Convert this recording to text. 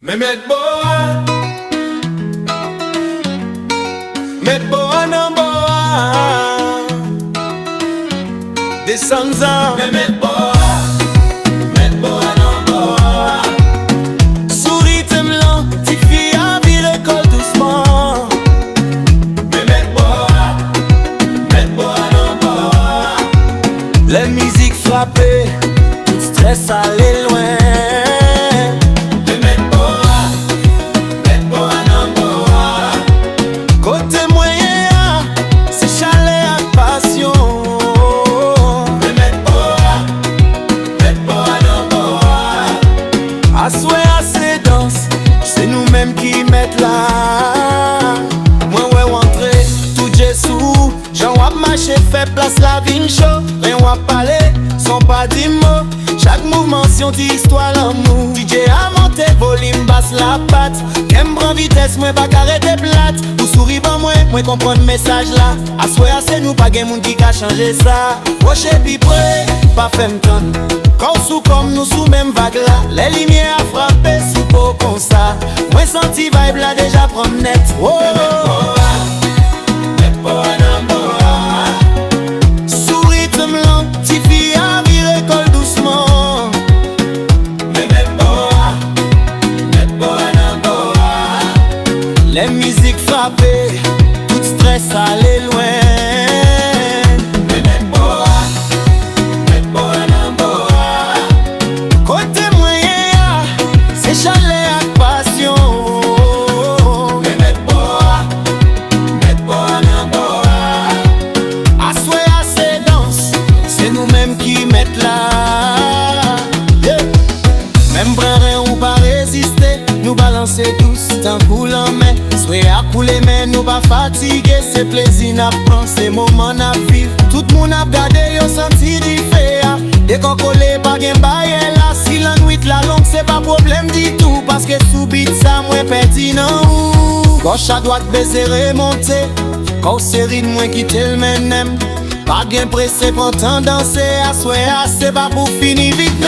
Me met boa nan boa Descends-en Me met boa nan boa Sou rythme lan, ti fi a vi l'école doucement Me met boa nan boa Les musiques frappées, tout stress allait loin Aswe ase danse, c'est nous-mêmes qui mettent là. Moi ouais rentre, tout Jesou, j'en wap marcher, fait place la vin chaud. Rien wap parler, sans pas di mots. Chaque mouvement si on dit histoire l'amour. DJ a monté, volume basse la patte. Qu'aime prend vitesse, moi pas arrêter plate. Ou souris ban moi comprendre message là. Aswe ase nous pas gen moun qui ka changer ça. Roche pi près, pas fait m'tendre. Quand sous comme nous sous même vague là. Les lumières a frappé sous peau comme ça. Moi senti vibe là déjà prendre net. Oh, sous rythme lent, ti fi a vire école doucement. Les musiques frappées, tout stress allait loin. Qui mettent là, yeah. Même brin ou pas résister, nous balancer tous d'un coup en main. Soit à couler mais nous pas fatiguer, c'est plaisir n'a prendre, c'est moment n'a vivre. Tout le monde a regardé, yo senti du fait. Dès qu'on colle pas gen baye là, si la nuit la longue c'est pas problème du tout. Parce que sous beat ça moins pertinent ou gauche à droite baiser remonter. Quand série de moins quitter le même. Pas bien pressé pour t'en danser, à souhait, c'est pas pour finir vite.